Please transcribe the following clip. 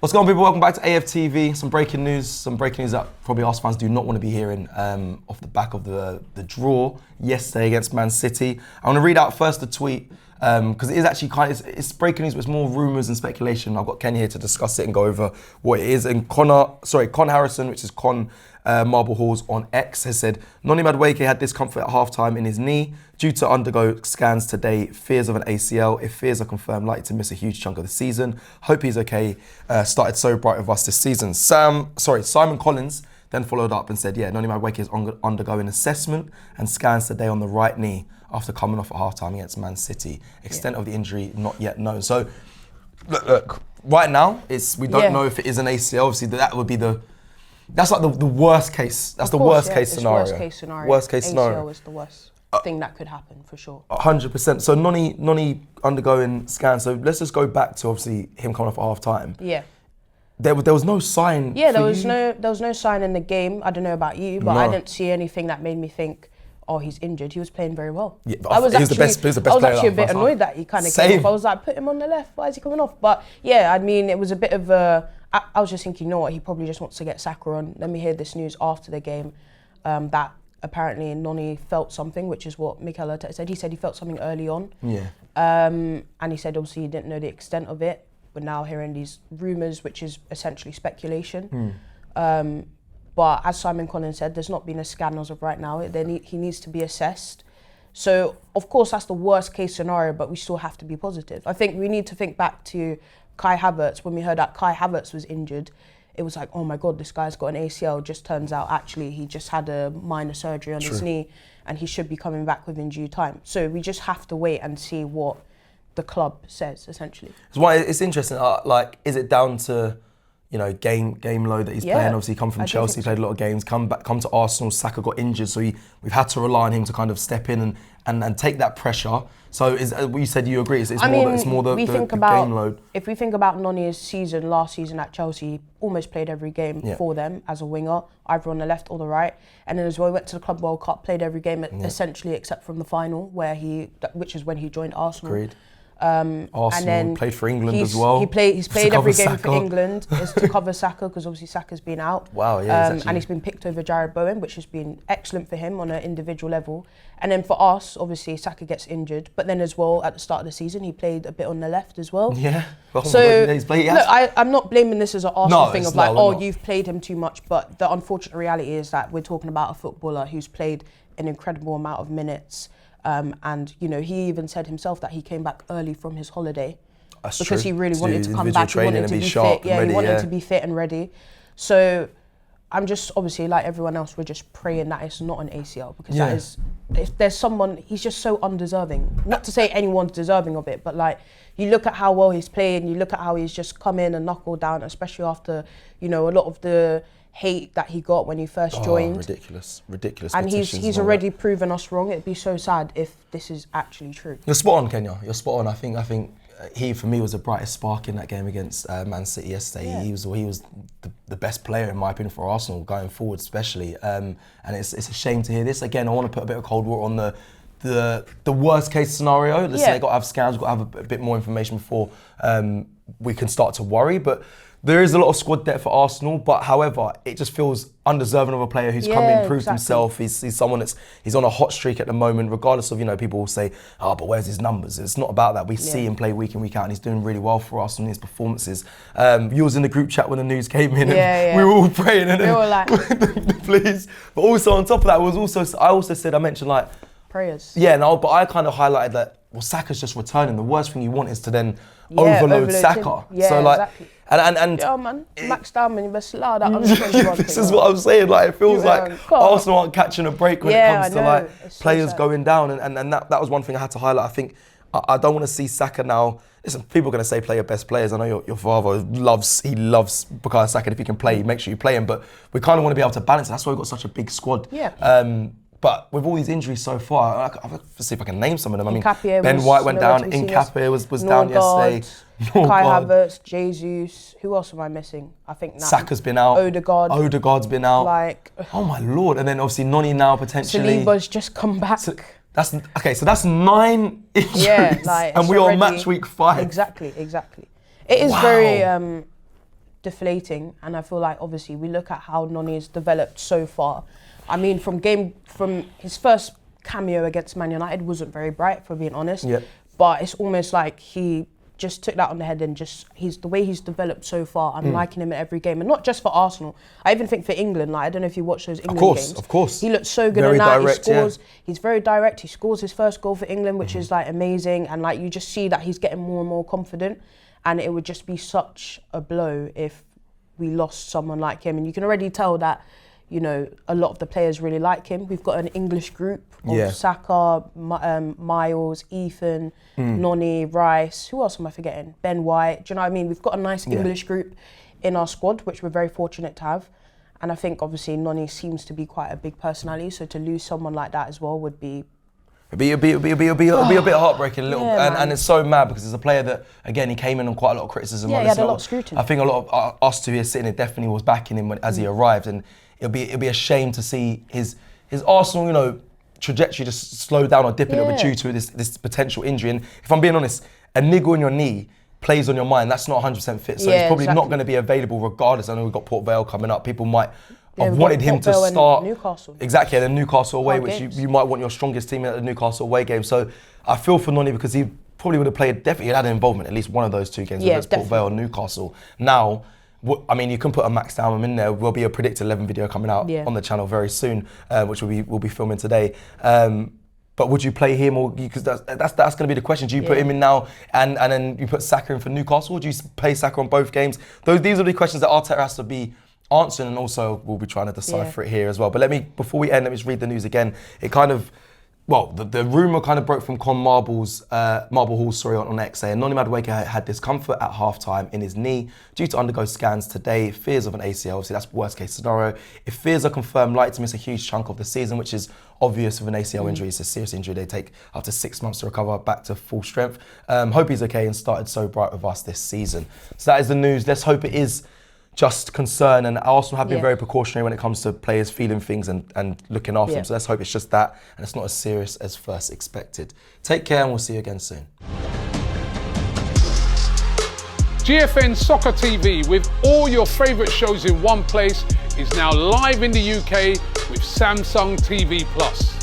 What's going on, people? Welcome back to AFTV. Some breaking news that probably Arsenal fans do not want to be hearing off the back of the draw yesterday against Man City. I want to read out first the tweet because it is actually it's breaking news, but it's more rumours and speculation. I've got Ken here to discuss it and go over what it is. And Con Harrison, which is Con Marble Halls on X, has said Noni Madueke had discomfort at half-time in his knee due to undergo scans today. Fears of an ACL. If fears are confirmed, likely to miss a huge chunk of the season. Hope he's okay. Started so bright with us this season. Simon Collins then followed up and said, Noni Madueke is undergoing assessment and scans today on the right knee after coming off at half-time against Man City. Extent of the injury not yet known. So, look, right now, we don't know if it is an ACL. Obviously, that would be that's like the worst case. That's the worst case scenario. Worst case scenario. Worst case scenario. ACL is the worst thing that could happen for sure. 100%. So Noni undergoing scans. So let's just go back to obviously him coming off at half time. Yeah. There was no sign. Yeah, there was no sign in the game. I don't know about you, but I didn't see anything that made me think, oh, he's injured. He was playing very well. Yeah, he was the best player. I was actually a bit annoyed that he kind of came off. I was like, put him on the left. Why is he coming off? But yeah, I mean, it was a bit of a. I was just thinking, you know what? He probably just wants to get Saka on. Let me hear this news after the game that apparently Noni felt something, which is what Mikel Arteta said. He said he felt something early on. Yeah. And he said obviously he didn't know the extent of it. We're now hearing these rumours, which is essentially speculation. But as Simon Collins said, there's not been a scan as of right now. He needs to be assessed. So, of course, that's the worst case scenario, but we still have to be positive. I think we need to think back to Kai Havertz. When we heard that Kai Havertz was injured, it was like, oh my God, this guy's got an ACL. Just turns out, actually, he just had a minor surgery on his knee and he should be coming back within due time. So we just have to wait and see what the club says, essentially. It's interesting. Is it down to game load that he's playing? Obviously, he come from Chelsea, played a lot of games. Come to Arsenal. Saka got injured, so we've had to rely on him to kind of step in and take that pressure. So, is what you said? You agree? It's more the game load. If we think about Noni's last season at Chelsea, he almost played every game for them as a winger, either on the left or the right. And then as well, he went to the Club World Cup, played every game essentially except from the final, which is when he joined Arsenal. Agreed. Arsenal, and then played for England as well. He's played every game for England is to cover Saka, because obviously Saka's been out. Wow, yeah. And he's been picked over Jarrod Bowen, which has been excellent for him on an individual level. And then for us, obviously Saka gets injured, but then as well at the start of the season he played a bit on the left as well. Yeah. I'm not blaming this as an Arsenal thing of you've played him too much, but the unfortunate reality is that we're talking about a footballer who's played an incredible amount of minutes. And he even said himself that he came back early from his holiday because he really wanted to come back. He wanted to be fit. He wanted to be fit and ready. So I'm just obviously like everyone else, we're just praying that it's not an ACL, because that is, if there's someone, he's just so undeserving. Not to say anyone's deserving of it, but like you look at how well he's playing, you look at how he's just come in and knuckled down, especially after a lot of the hate that he got when he first joined. Ridiculous. And he's already proven us wrong. It'd be so sad if this is actually true. You're spot on, Kenya. You're spot on. I think he, for me, was the brightest spark in that game against Man City yesterday. Yeah. He was the best player, in my opinion, for Arsenal going forward, especially. And it's a shame to hear this. Again, I want to put a bit of cold water on the worst case scenario. Listen, they've got to have scans, we've got to have a bit more information before we can start to worry. But there is a lot of squad depth for Arsenal, but however, it just feels undeserving of a player who's come in, proved himself. He's someone he's on a hot streak at the moment, regardless of, people will say, but where's his numbers? It's not about that. We see him play week in, week out, and he's doing really well for us in his performances. You was in the group chat when the news came in, and we were all praying, and we were like, please. But also on top of that, I mentioned like prayers. Yeah, no, but I kind of highlighted that. Well, Saka's just returning. The worst thing you want is to then overload Saka. Yeah, so like, exactly. And yeah, man, max down, man. You best allow that. This is what I'm saying. Like, it feels like Arsenal aren't catching a break when it comes to like players going down, and that was one thing I had to highlight. I think I don't want to see Saka now. Listen, people are going to say play your best players. I know your father loves Bukayo Saka. If he can play, make sure you play him. But we kind of want to be able to balance it. That's why we've got such a big squad. Yeah. But with all these injuries so far, I'll have to see if I can name some of them. I mean, Ben White went down, Nkapé was down yesterday. Kai Havertz, Jesus. Who else am I missing? I think Saka's been out. Odegaard's been out. Like, oh my Lord. And then obviously Noni now potentially. Saliba's just come back. So that's 9 injuries. And we are match week 5. Exactly. It is very deflating, and I feel like obviously we look at how Noni's developed so far. I mean, from his first cameo against Man United wasn't very bright, for being honest. Yep. But it's almost like he just took that on the head, and the way he's developed so far, I'm liking him in every game, and not just for Arsenal. I even think for England, like I don't know if you watch those England games. Of course. He looks so good Very in that. direct, He scores. Yeah. He's very direct. He scores his first goal for England, which is like amazing, and like you just see that he's getting more and more confident. And it would just be such a blow if we lost someone like him. And you can already tell that, you know, a lot of the players really like him. We've got an English group of Saka, Miles, Ethan, Noni, Rice. Who else am I forgetting? Ben White. Do you know what I mean? We've got a nice English group in our squad, which we're very fortunate to have. And I think obviously Noni seems to be quite a big personality. So to lose someone like that as well would be... It'll be a bit heartbreaking, and it's so mad because it's a player that, again, he came in on quite a lot of criticism. Yeah, he had a lot of scrutiny. I think a lot of us two here sitting here definitely was backing him as he arrived, and it'll be a shame to see his Arsenal, you know, trajectory just slow down or dip a little bit due to this potential injury. And if I'm being honest, a niggle in your knee plays on your mind. That's not 100% fit, so it's probably not going to be available regardless. I know we've got Port Vale coming up. People might. I've wanted him to start Newcastle. Exactly, the Newcastle away, which you might want your strongest team at the Newcastle away game. So I feel for Noni because he probably would have played, definitely had an involvement in at least one of those two games, whether it's Port Vale or Newcastle. Now, I mean, you can put a Max Downham in there. Will be a Predict 11 video coming out on the channel very soon, which we'll be filming today. But would you play him, or because that's going to be the question? Do you put him in now, and then you put Saka in for Newcastle? Or do you play Saka on both games? These are the questions that Arteta has to be answering, and also we'll be trying to decipher it here as well. But before we end, let me just read the news again. It kind of, the rumour kind of broke from Con Marble Hall, on X, saying Noni Madueke had discomfort at half-time in his knee due to undergo scans today, fears of an ACL. Obviously, that's worst case scenario. If fears are confirmed, likely to miss a huge chunk of the season, which is obvious with an ACL injury. It's a serious injury. They take up to 6 months to recover back to full strength. Hope he's okay and started so bright with us this season. So that is the news. Let's hope it is just concern, and Arsenal have been very precautionary when it comes to players feeling things and looking after them. So let's hope it's just that and it's not as serious as first expected. Take care and we'll see you again soon. GFN Soccer TV, with all your favourite shows in one place, is now live in the UK with Samsung TV Plus.